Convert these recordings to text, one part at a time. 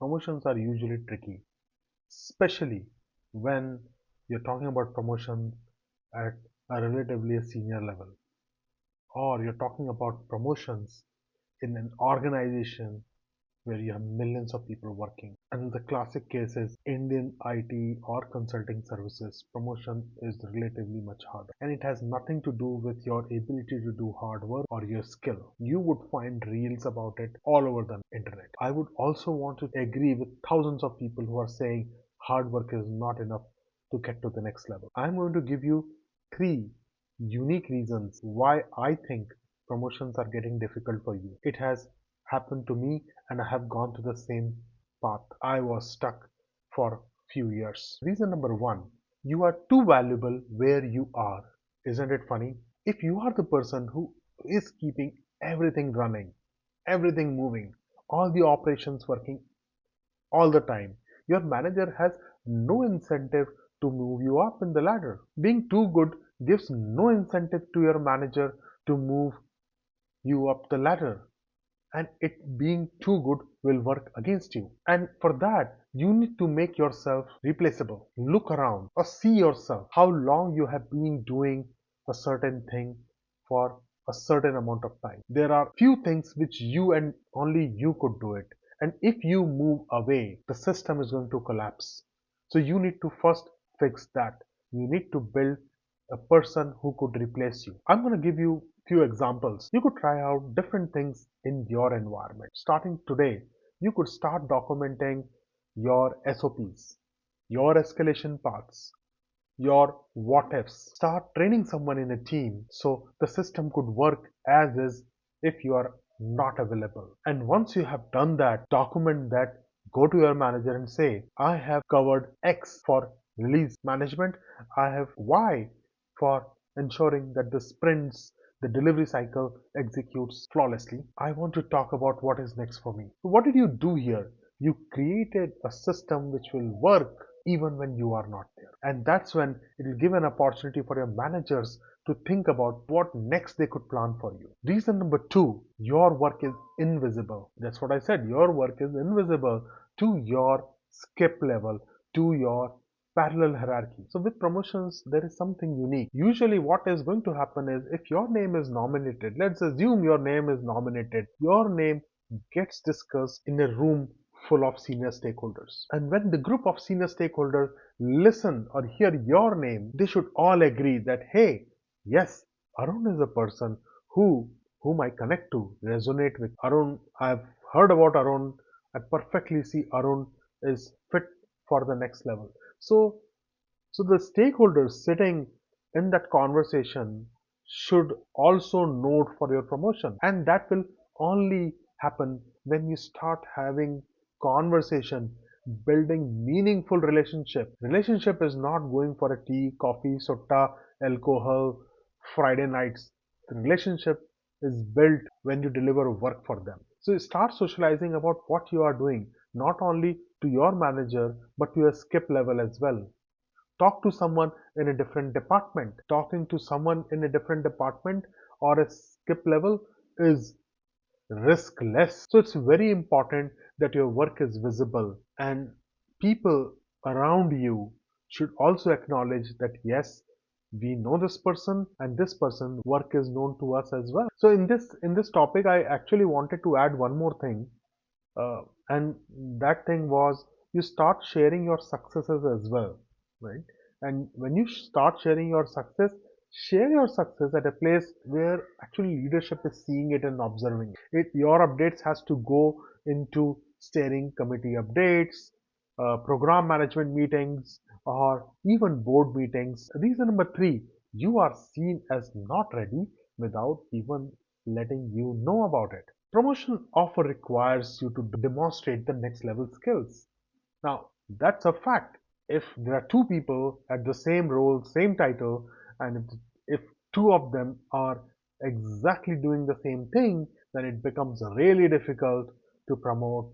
promotions are usually tricky, especially when you're talking about promotion at a relatively senior level, or you're talking about promotions in an organization where you have millions of people working. And the classic case is Indian IT or consulting services. Promotion is relatively much harder. And it has nothing to do with your ability to do hard work or your skill. You would find reels about it all over the internet. I would also want to agree with thousands of people who are saying hard work is not enough to get to the next level. I'm going to give you three unique reasons why I think promotions are getting difficult for you. It has happened to me and I have gone through the same path. I was stuck for few years. Reason number one, you are too valuable where you are. Isn't it funny? If you are the person who is keeping everything running, everything moving, all the operations working all the time, your manager has no incentive to move you up in the ladder. Being too good gives no incentive to your manager to move you up the ladder, and it being too good will work against you. And for that, you need to make yourself replaceable. Look around or see yourself how long you have been doing a certain thing for a certain amount of time. There are few things which you and only you could do it. And if you move away, the system is going to collapse. So you need to first fix that. You need to build a person who could replace you. I'm going to give you few examples. You could try out different things in your environment. Starting today, you could start documenting your SOPs, your escalation paths, your what ifs. Start training someone in a team so the system could work as is if you are not available. And once you have done that, document that, go to your manager and say, I have covered X for release management, I have Y for ensuring that the sprints, the delivery cycle executes flawlessly. I want to talk about what is next for me. So what did you do here? You created a system which will work even when you are not there. And that's when it will give an opportunity for your managers to think about what next they could plan for you. Reason number two, your work is invisible. That's what I said. Your work is invisible to your skip level, to your parallel hierarchy. So with promotions, there is something unique. Usually what is going to happen is if your name is nominated, let's assume your name is nominated, your name gets discussed in a room full of senior stakeholders. And when the group of senior stakeholders listen or hear your name, they should all agree that, hey, yes, Arun is a person whom I connect to, resonate with. Arun, I've heard about Arun. I perfectly see Arun is fit for the next level. So, so the stakeholders sitting in that conversation should also note for your promotion, and that will only happen when you start having conversation, building meaningful relationship. Relationship is not going for a tea, coffee, soda, alcohol, Friday nights. The relationship is built when you deliver work for them. So start socializing about what you are doing, not only to your manager, but to your skip level as well. Talk to someone in a different department. Talking to someone in a different department or a skip level is riskless. So it's very important that your work is visible and people around you should also acknowledge that yes, we know this person and this person work is known to us as well. So in this topic, I actually wanted to add one more thing, uh, and that thing was you start sharing your successes as well, right? And when you start sharing your success, share your success at a place where actually leadership is seeing it and observing it. Your updates has to go into steering committee updates, program management meetings, or even board meetings. Reason number three, you are seen as not ready without even letting you know about it. Promotion offer requires you to demonstrate the next level skills. Now, that's a fact. If there are two people at the same role, same title, and if two of them are exactly doing the same thing, then it becomes really difficult to promote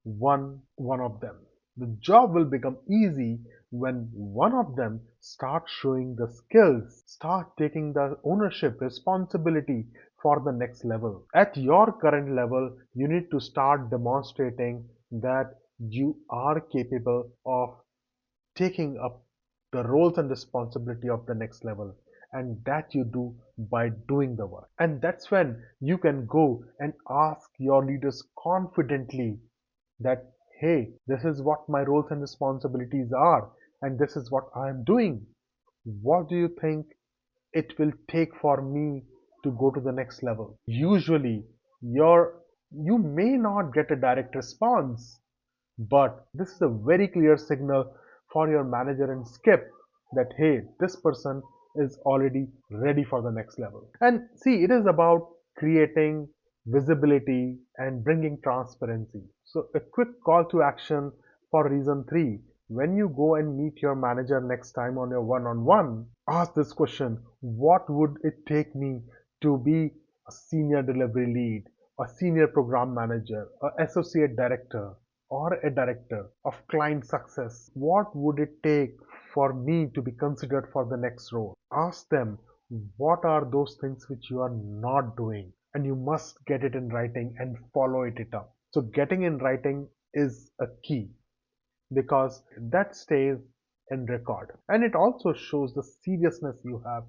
one of them. The job will become easy when one of them starts showing the skills, start taking the ownership, responsibility for the next level. At your current level, you need to start demonstrating that you are capable of taking up the roles and responsibility of the next level, and that you do by doing the work. And that's when you can go and ask your leaders confidently that, hey, this is what my roles and responsibilities are, and this is what I am doing. What do you think it will take for me to go to the next level? Usually, you may not get a direct response, but this is a very clear signal for your manager and skip that, hey, this person is already ready for the next level. And see, it is about creating visibility and bringing transparency. So, a quick call to action for reason three: when you go and meet your manager next time on your one on one, ask this question: what would it take me to be a senior delivery lead, a senior program manager, an associate director, or a director of client success? What would it take for me to be considered for the next role? Ask them what are those things which you are not doing, and you must get it in writing and follow it up. So, getting in writing is a key because that stays in record, and it also shows the seriousness you have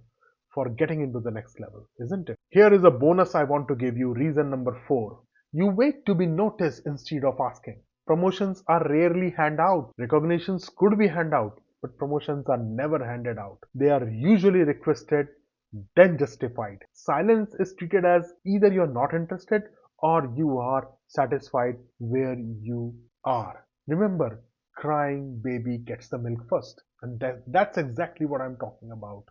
for getting into the next level, isn't it? Here is a bonus I want to give you. Reason number four: you wait to be noticed instead of asking. Promotions are rarely handed out. Recognitions could be handed out, but promotions are never handed out. They are usually requested, then justified. Silence is treated as either you're not interested or you are satisfied where you are. Remember, crying baby gets the milk first. And that's exactly what I'm talking about.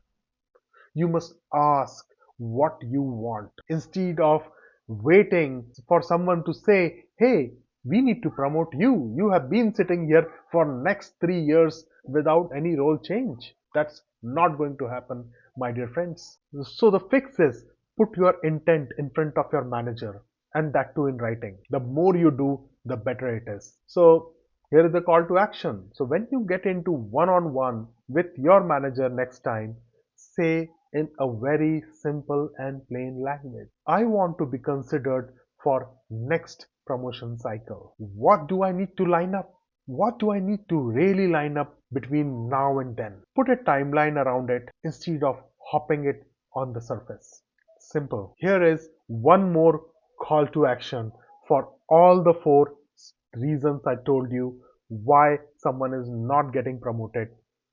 You must ask what you want instead of waiting for someone to say, hey, we need to promote you. You have been sitting here for next 3 years without any role change. That's not going to happen, my dear friends. So the fix is put your intent in front of your manager, and that too in writing. The more you do, the better it is. So here is the call to action. So when you get into one-on-one with your manager next time, say in a very simple and plain language, I want to be considered for next promotion cycle. What do I need to line up? What do I need to really line up between now and then? Put a timeline around it instead of hopping it on the surface. Simple. Here is one more call to action for all the four reasons I told you why someone is not getting promoted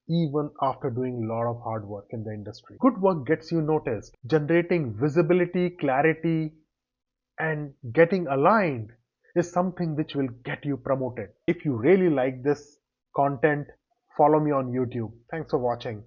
even after doing a lot of hard work in the industry. Good work gets you noticed. Generating visibility, clarity, and getting aligned is something which will get you promoted. If you really like this content, follow me on YouTube. Thanks for watching.